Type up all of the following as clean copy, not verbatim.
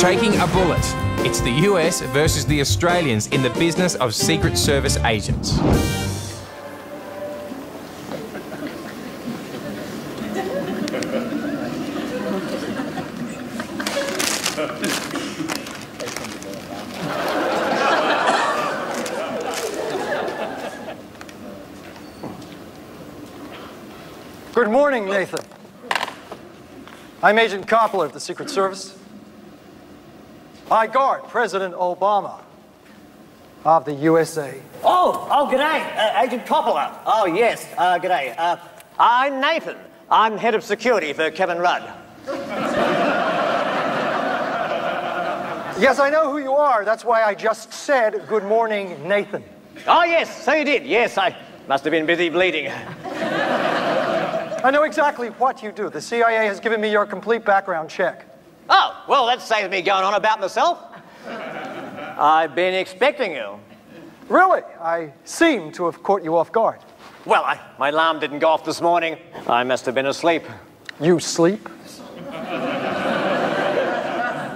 Taking a bullet. It's the US versus the Australians in the business of Secret Service agents. Good morning, Nathan. I'm Agent Kubrick of the Secret Service. I guard President Obama of the USA. Oh, g'day, Agent Coppola. Oh, yes, g'day. I'm Nathan. I'm head of security for Kevin Rudd. Yes, I know who you are. That's why I just said, good morning, Nathan. Oh, yes, so you did. Yes, I must have been busy bleeding. I know exactly what you do. The CIA has given me your complete background check. Oh, well, that saves me going on about myself. I've been expecting you. Really? I seem to have caught you off guard. Well, my alarm didn't go off this morning. I must have been asleep. You sleep?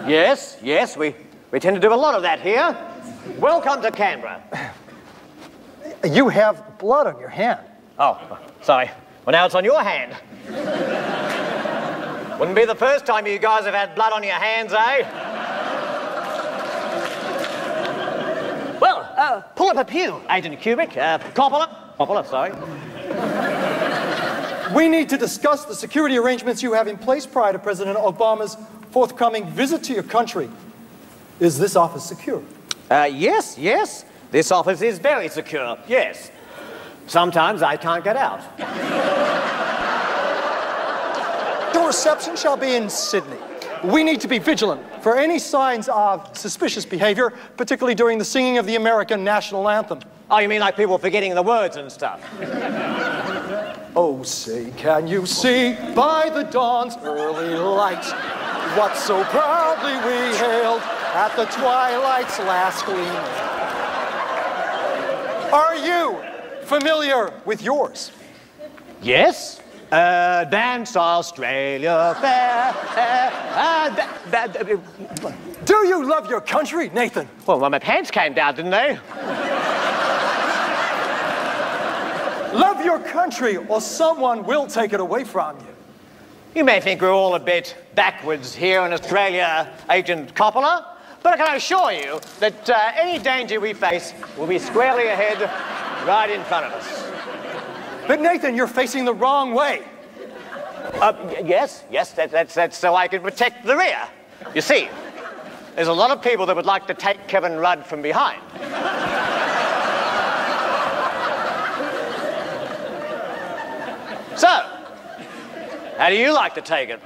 Yes, we tend to do a lot of that here. Welcome to Canberra. You have blood on your hand. Oh, sorry. Well, now it's on your hand. Wouldn't be the first time you guys have had blood on your hands, eh? Well, pull up a pew, Agent Kubrick. Coppola, sorry. We need to discuss the security arrangements you have in place prior to President Obama's forthcoming visit to your country. Is this office secure? Yes. This office is very secure, yes. Sometimes I can't get out. Your reception shall be in Sydney. We need to be vigilant for any signs of suspicious behavior, particularly during the singing of the American national anthem. Oh, you mean like people forgetting the words and stuff? Oh, say, can you see by the dawn's early light what so proudly we hailed at the twilight's last gleam? Are you familiar with yours? Yes. Dance Australia fair. Do you love your country, Nathan? Well, my pants came down, didn't they? Love your country or someone will take it away from you. You may think we're all a bit backwards here in Australia, Agent Coppola, but I can assure you that any danger we face will be squarely ahead, right in front of us. But Nathan, you're facing the wrong way. Yes, that's so I can protect the rear. You see, there's a lot of people that would like to take Kevin Rudd from behind. So, how do you like to take it?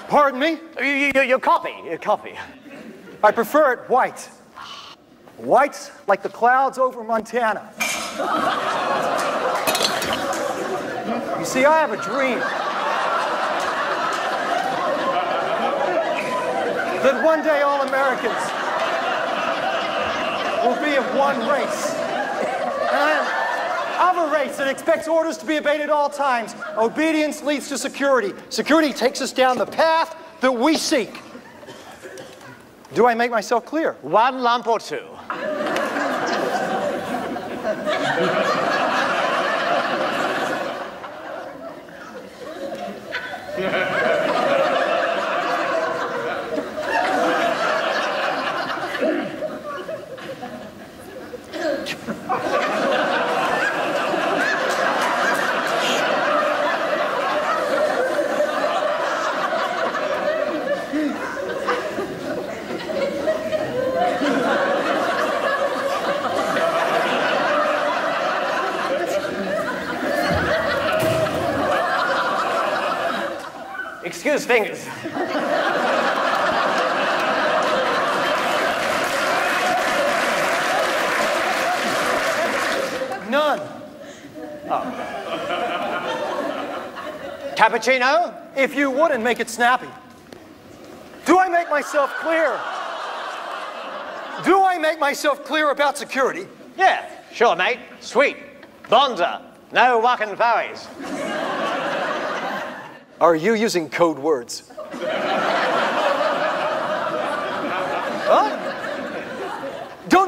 Pardon me? Your coffee. I prefer it white. White like the clouds over Montana. You see, I have a dream that one day all Americans will be of one race. And of a race that expects orders to be obeyed at all times. Obedience leads to security. Security takes us down the path that we seek. Do I make myself clear? One lump or two. Excuse fingers. None. Oh. Cappuccino? If you wouldn't make it snappy. Do I make myself clear? Do I make myself clear about security? Yeah, sure, mate. Sweet. Bonza. No walking furries. Are you using code words?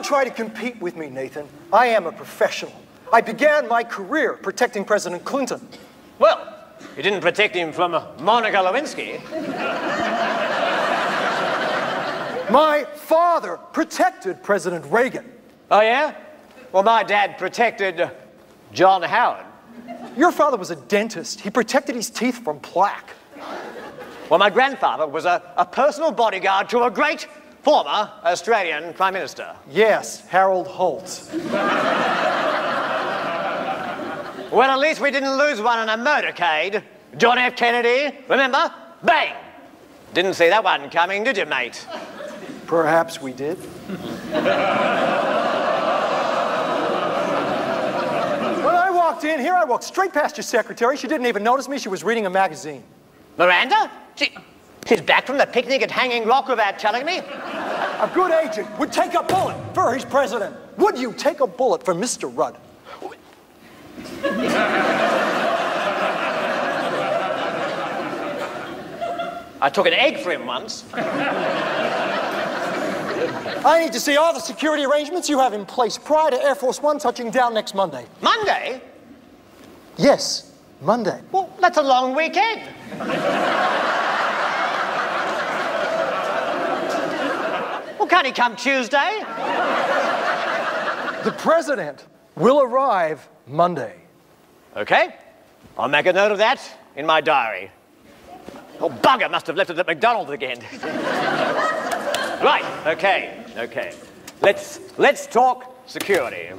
Don't try to compete with me, Nathan. I am a professional. I began my career protecting President Clinton. Well, you didn't protect him from Monica Lewinsky. My father protected President Reagan. Oh, yeah? Well, my dad protected John Howard. Your father was a dentist. He protected his teeth from plaque. Well, my grandfather was a personal bodyguard to a great former Australian Prime Minister. Yes, Harold Holt. Well, at least we didn't lose one in a motorcade. John F. Kennedy, remember? Bang! Didn't see that one coming, did you, mate? Perhaps we did. When I walked in here, I walked straight past your secretary. She didn't even notice me. She was reading a magazine. Miranda? She's back from the picnic at Hanging Rock without telling me? A good agent would take a bullet for his president. Would you take a bullet for Mr. Rudd? I took an egg for him once. I need to see all the security arrangements you have in place prior to Air Force One touching down next Monday. Monday? Yes, Monday. Well, that's a long weekend. Well, can't he come Tuesday? The president will arrive Monday. Okay. I'll make a note of that in my diary. Oh, bugger must have left it at McDonald's again. Right, okay. Let's talk security.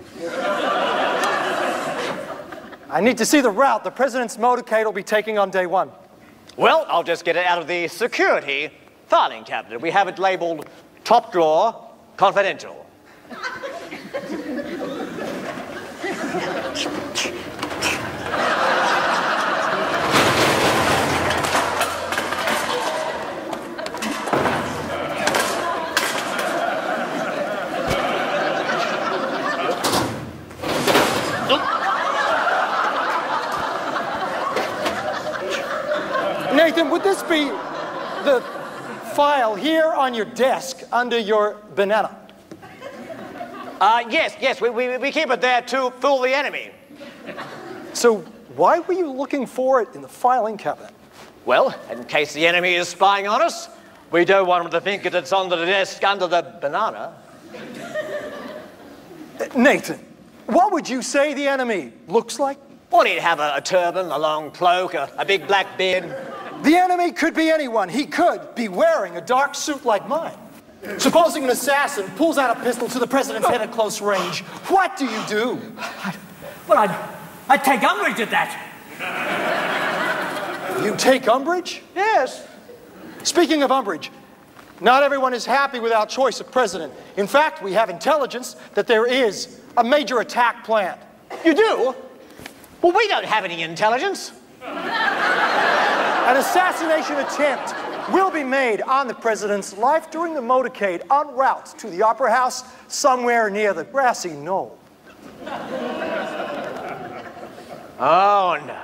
I need to see the route the president's motorcade will be taking on day one. Well, I'll just get it out of the security filing cabinet. We have it labeled top drawer, confidential. Nathan, would this be the file here on your desk under your banana? Yes, we keep it there to fool the enemy. So why were you looking for it in the filing cabinet? Well, in case the enemy is spying on us, we don't want them to think that it's under the desk under the banana. Nathan, what would you say the enemy looks like? Well, he'd have a turban, a long cloak, a big black beard. The enemy could be anyone. He could be wearing a dark suit like mine. Supposing an assassin pulls out a pistol to the president's head at close range, what do you do? Well, I'd take umbrage at that. You take umbrage? Yes. Speaking of umbrage, not everyone is happy with our choice of president. In fact, we have intelligence that there is a major attack planned. You do? Well, we don't have any intelligence. An assassination attempt will be made on the president's life during the motorcade en route to the Opera House somewhere near the grassy knoll. Oh, no.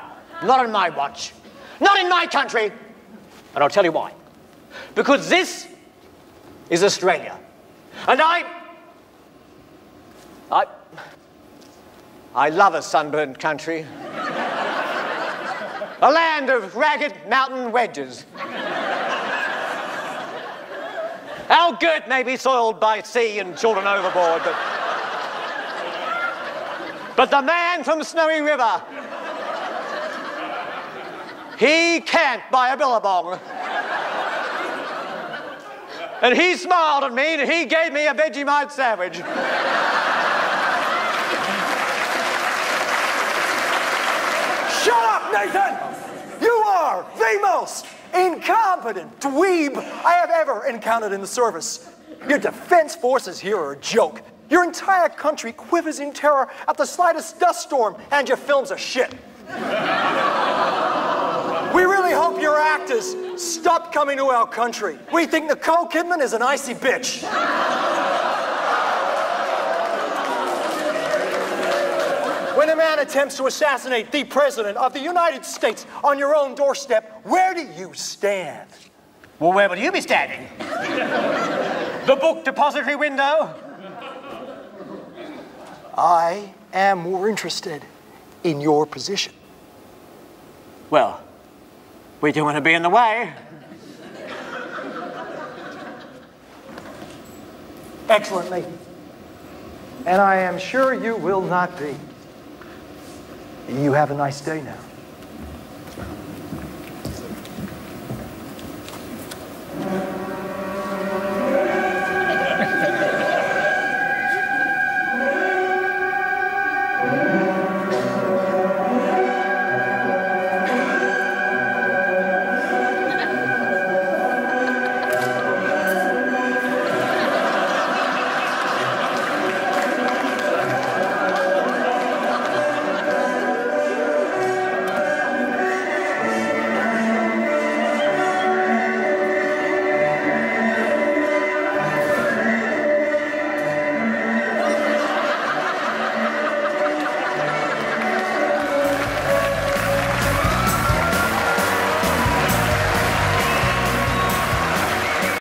Not on my watch. Not in my country. And I'll tell you why. Because this is Australia. And I love a sunburned country. A land of ragged mountain wedges. Our girt may be soiled by sea and children overboard, but the man from Snowy River, he can't buy a billabong. And he smiled at me and he gave me a Vegemite sandwich. Shut up, Nathan! You are the most incompetent dweeb I have ever encountered in the service. Your defense forces here are a joke. Your entire country quivers in terror at the slightest dust storm, and your films are shit. We really hope your actors stop coming to our country. We think Nicole Kidman is an icy bitch. When a man attempts to assassinate the President of the United States on your own doorstep, where do you stand? Well, where would you be standing? The book depository window? I am more interested in your position. Well, we don't want to be in the way. Excellently. And I am sure you will not be. You have a nice day now.